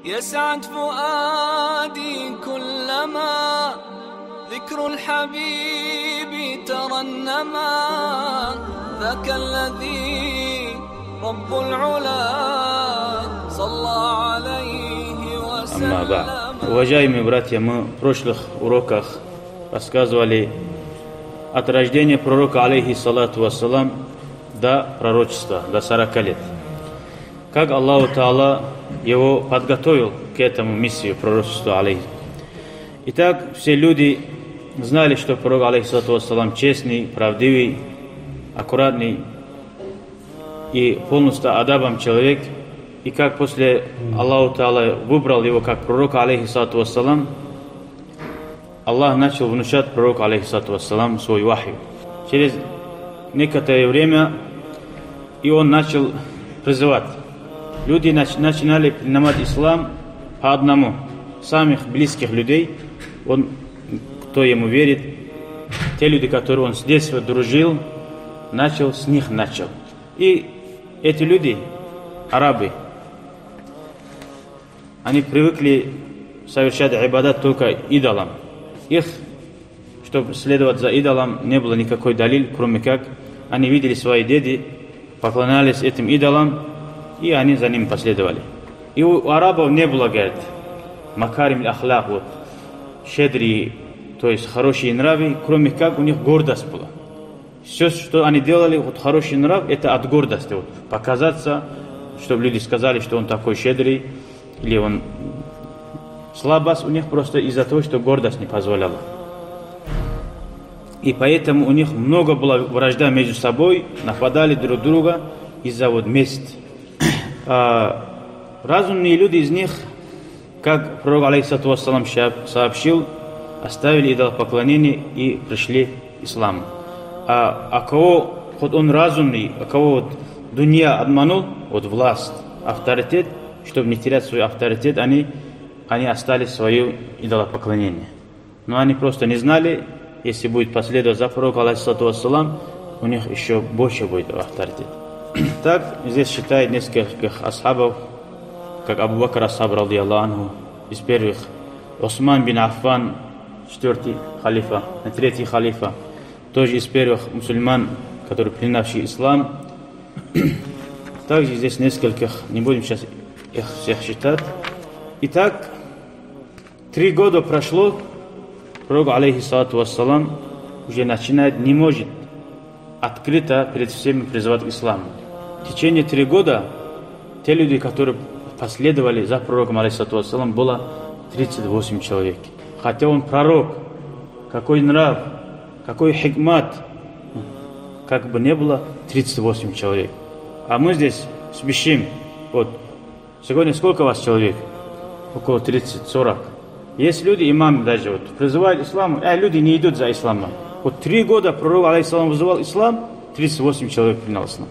يسعد فؤادي كلما ذكر الحبيب ترنما ذاك الذي رب العلا صلى عليه وسلم. Амма ба'д. Уважаемые братья, мы в прошлых уроках рассказывали от рождения пророка, алейхиссалату вассалам, до пророчества, до 40 лет. Как Аллах Та'ала его подготовил к этому миссию пророчества, алейхи. Итак, все люди знали, что пророк, алейхиссалату вассалам, честный, правдивый, аккуратный и полностью адабом человек. И как после Аллах Та'ала выбрал его как пророка, алейхиссалату вассалам, Аллах начал внушать пророку, алейхиссалату вассалам, свой вахи. Через некоторое время и он начал призывать. Люди начинали принимать ислам по одному. Самых близких людей, кто ему верит, те люди, которые он с детства дружил, с них начал. И эти люди, арабы, они привыкли совершать ибадат только идолам. Их, чтобы следовать за идолом, не было никакой далиль, кроме как они видели свои деды, поклонялись этим идолам, и они за ним последовали. И у арабов не было, говорит, макарим ахлах, щедрые, то есть хорошие нравы, кроме как у них гордость была. Все, что они делали, хороший нрав, это от гордости, показаться, чтобы люди сказали, что он такой щедрый, или он слабость у них просто из-за того, что гордость не позволяла. И поэтому у них много было вражда между собой, нападали друг друга из-за мести. Разумные люди из них, как пророк, алейхиссалату вассалам, сообщил, оставили идолопоклонение и пришли к исламу. А кого, хоть он разумный, а кого дунья обманул, власть, авторитет, чтобы не терять свой авторитет, они остались свое идолопоклонение. Но они просто не знали, если будет последовать за пророком, алейхиссалату вассалам, у них еще больше будет авторитет. Так, здесь считает нескольких асхабов, как Абу Бакр асхаб, радiyallahu анху, из первых, Осман бин Аффан, 4-й халифа, 3-й халифа, тоже из первых мусульман, которые принявшие ислам. Также здесь нескольких, не будем сейчас их всех считать. Итак, 3 года прошло, пророк, алейхиссалату вассалам, уже не может открыто перед всеми призывать к исламу. В течение 3 года те люди, которые последовали за пророком, алейхиссалату вассалам, было 38 человек. Хотя он пророк, какой нрав, какой хикмат, как бы не было, 38 человек. А мы здесь спешим. Сегодня сколько у вас человек? Около 30-40. Есть люди, имам даже, призывают исламу, люди не идут за исламом. 3 года пророк, алейхиссалам, вызывал ислам, 38 человек принял ислам.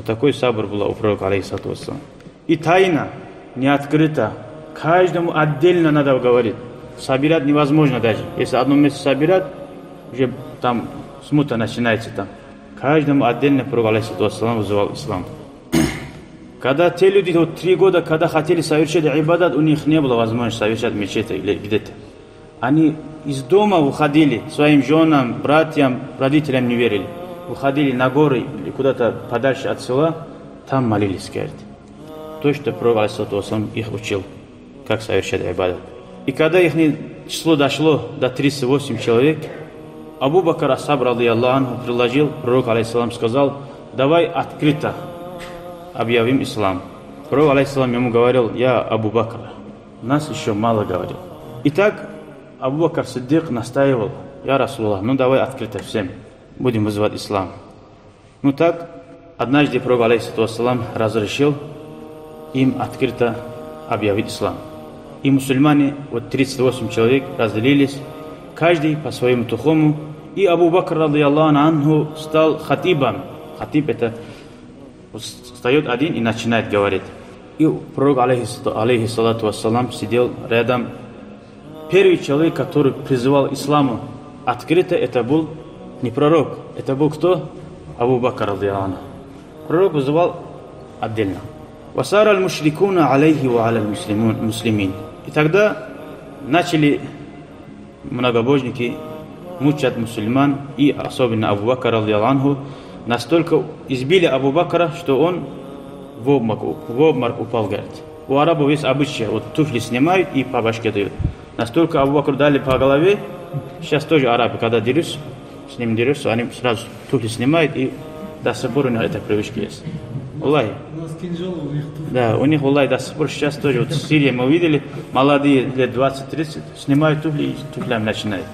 Такой сабр был у пророка, алейхиссалату вассалам. И тайна, не открыта. Каждому отдельно надо говорить. Собирать невозможно даже. Если одно место собирать, уже там смута начинается там. Каждому отдельно пророк, алейхиссалату вассалам, вызывал ислам. Когда те люди 3 года, когда хотели совершать ибадат, у них не было возможности совершать в мечети или где-то. Они из дома уходили, своим женам, братьям, родителям не верили. Уходили на горы или куда-то подальше от села, там молились, говорит. То, что пророк, алейхиссалату вассалам, их учил, как совершать ибадат. И когда их число дошло до 38 человек, Абу Бакр асхаб, радiyallahu анху, предложил, пророк, алейхиссалам, сказал, давай открыто объявим ислам. Пророк, алейхиссалам, ему говорил, я Абу Бакр, нас еще мало говорил. Итак, Абу Бакр Сиддик настаивал, я Расулаллах, давай открыто всем, будем вызывать ислам. Так, однажды пророк, алейхиссалату вассалам, разрешил им открыто объявить ислам. И мусульмане, 38 человек, разделились, каждый по своему тухому, и Абу Бакр, радiyallahu анху, стал хатибом. Хатиб — это встает один и начинает говорить. И пророк, алейхиссалату вассалам, сидел рядом. Первый человек, который призывал исламу открыто, это был не пророк, это был кто? Абу Бакр, радiyallahu анху. Пророк вызывал отдельно. Васара аль-мушрикуна алейхи ва аля муслимин. И тогда начали многобожники мучать мусульман, и особенно Абу Бакр радиаллаху, настолько избили Абу Бакра, что он в обморок упал, говорит. У арабов есть обычай, вот туфли снимают и по башке дают. Настолько Абу Бакру дали по голове, сейчас тоже арабы, когда дерутся, с ним дерутся, они сразу туфли снимают, и до сих пор у них эта привычка есть. Аллахи. У нас кинжалы, у них туфли. Да, у них, аллахи, до сих пор сейчас тоже, вот в Сирии мы увидели, молодые лет 20-30, снимают туфли и туфлями начинают.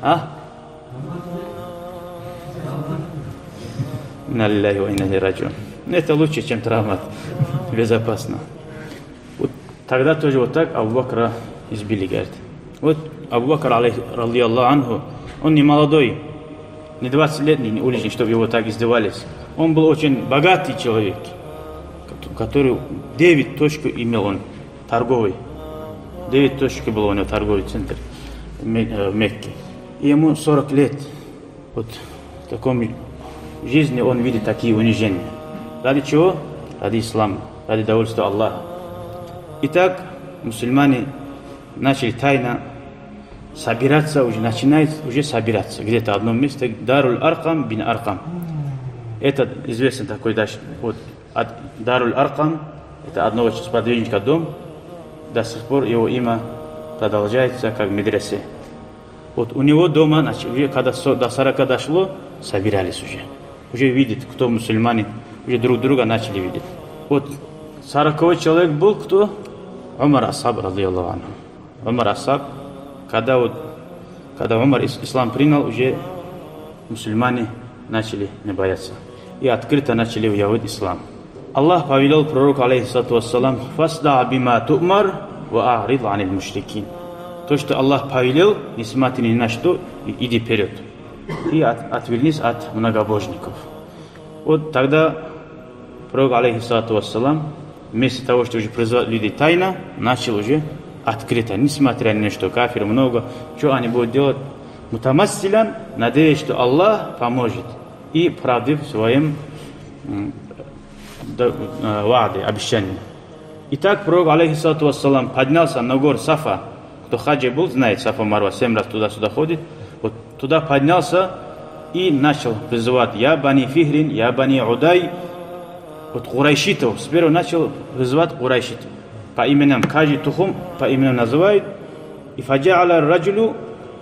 А? Наллахи ва инна илейхи раджиун. Это лучше, чем травмат. Безопасно. Вот тогда тоже вот так Абу Бакра избили, говорит. Вот Абу Бакр, радиаллаху анху, он не молодой, не 20-летний, не уличный, чтобы его так издевались. Он был очень богатый человек, который 9 точек имел он, торговый. 9 точек был у него торговый центр в Мекке. И ему 40 лет. Вот в таком жизни он видит такие унижения. Ради чего? Ради ислама, ради довольства Аллаха. Итак, мусульмане начали тайно собираться, уже начинают собираться. Где-то в одном месте, Даруль Аркам бин Аркам. Это известный такой дальше. Вот, Даруль Аркам, это одного сподвижника дом. До сих пор его имя продолжается как медресе. Вот у него дома, уже когда до 40 дошло, собирались уже. Уже видят, кто мусульмане, уже друг друга начали видеть. Вот 40 человек был кто? Умар Асаб, радиаллаху анху. Умар Асаб, когда Умар ислам принял, уже мусульмане начали не бояться. И открыто начали уявить ислам. Аллах повелел пророку, алейхиссалату вассалам, «Фасда бима ту'мар ва а'рид анил мушрикин». То, что Аллах повелел, не смотри ни на что, иди вперед. И отвернись от многобожников. Вот тогда пророк, алейхиссалату вассалам, вместо того, что уже призывать людей тайно, начал уже открыто, несмотря ни на что, кафир много, что они будут делать? Мутамассилян, надеясь, что Аллах поможет. И правды в своем ваде, обещании. Итак, пророк, алейхиссалату вассалам, поднялся на гору Сафа. Кто хаджи был, знает, Сафа Марва 7 раз туда-сюда ходит. Вот туда поднялся и начал призывать: «Я бани Фихрин, я бани Удай». Вот Курайшитов, сперва начал вызывать Курайшитов. По именам, каждый тухум по именам называют. И фаджа'аля раджулю,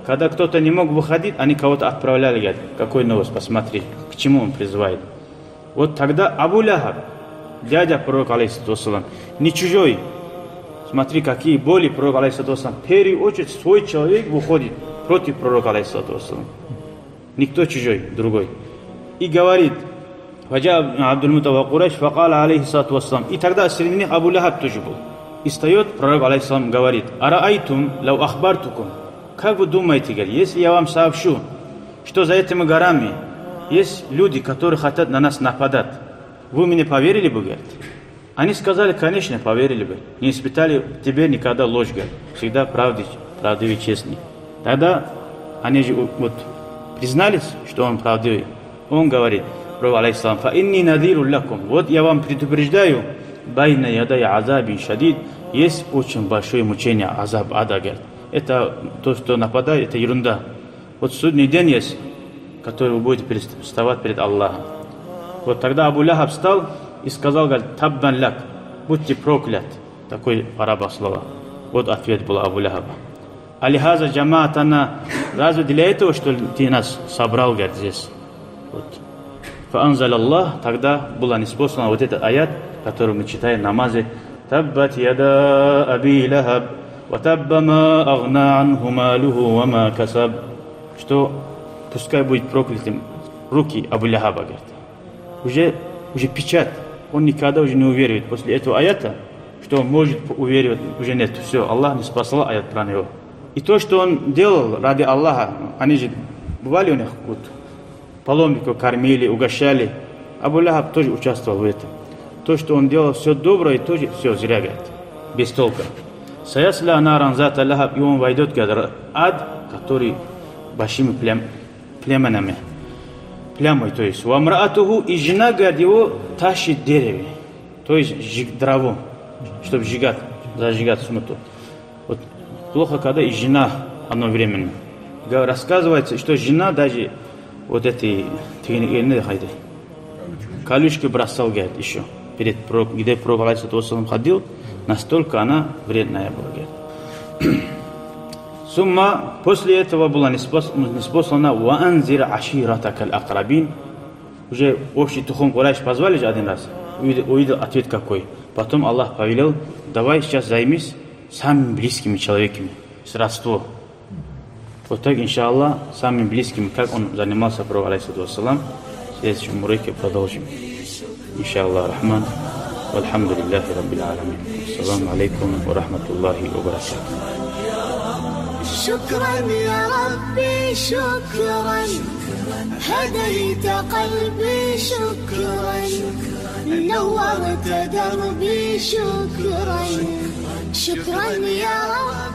когда кто-то не мог выходить, они кого-то отправляли, говорят: какой новость, посмотри, к чему он призывает. Вот тогда Абу Лахаб, дядя пророка, алейхиссалату вассалам, не чужой. Смотри, какие боли пророк, алейхиссалату вассалам. В первую очередь свой человек выходит против пророка, алейхиссалату вассалам. Никто чужой, другой. И говорит: «Ваджа Абдул-Муталиб Курайш, факала алейхиссалату вассалам». И тогда среди них Абу Лахаб тоже был. И встает пророк, алейхиссалам, говорит: «Араайтум лау ахбартукум». Как вы думаете, говорит, если я вам сообщу, что за этими горами есть люди, которые хотят на нас нападать, вы мне поверили бы, говорит? Они сказали: конечно, поверили бы. Не испытали тебе никогда ложь, говорит. Всегда правдивый, честный. Тогда они же вот признались, что он правдивый. Он говорит, пророк, алейхиссалам: «Фа инни надиру лакум». Вот я вам предупреждаю, байна ядай азабин шадид, есть очень большое мучение, азаб ада, говорит. Это то, что нападает, это ерунда. Вот судный день есть, который вы будете вставать перед Аллахом. Вот тогда Абу Лахаб встал и сказал, говорит: «Таббан лак», будьте проклят. Такой в арабах слово. Вот ответ был Абу Лахаба. «Алихаза джамаатана», разве для этого, что ты нас собрал, говорит, здесь? Вот. «Фаанзал Аллах», тогда была неспослана вот этот аят, который мы читаем в намазе: «Таббат яда аби лахаб, ва табба ма агна анху малуху ва ма касаб». Что пускай будет проклятым руки Абу Лахаба, говорит. Уже печать. Он никогда уже не уверует после этого аята, что он может уверовать, уже нет. Все, Аллах не спасал аят про него. И то, что он делал ради Аллаха, они же бывали у них, вот, паломников кормили, угощали. Абу Лахаб тоже участвовал в этом. То, что он делал все доброе, тоже все зря, говорит, без толка. «Саясля наран зата лахаб», и он войдет, говорит, ад, который большими плямой, то есть. «Вамраатуху», и жена, говорит, его тащит дерево. то есть дрову, чтобы зажигать смуту. Вот плохо, когда и жена одновременно. Рассказывается, что жена даже вот эти колючки бросал, говорит, еще. Где пророк алейхиссалату ходил, настолько она вредная была, говорит. Сумма, после этого была неспослана «Ваанзир аширатакал акрабин». Уже общий тухум Курайш позвали же один раз. Увидел ответ какой. Потом Аллах повелел: давай сейчас займись самыми близкими человеками, сродство. Вот так, иншаллах, самыми близкими, как он занимался пророк алейхиссалату вассалам. В следующем уроке продолжим. Иншаллах рахман. Вальхамдулиллахи раббил аламин. Ассаламу алейкум ва рахматуллахи ва баракатух. شكرا يا ربي شكرا هديت قلبي شكرا نورت دربي شكرا شكرا يا رب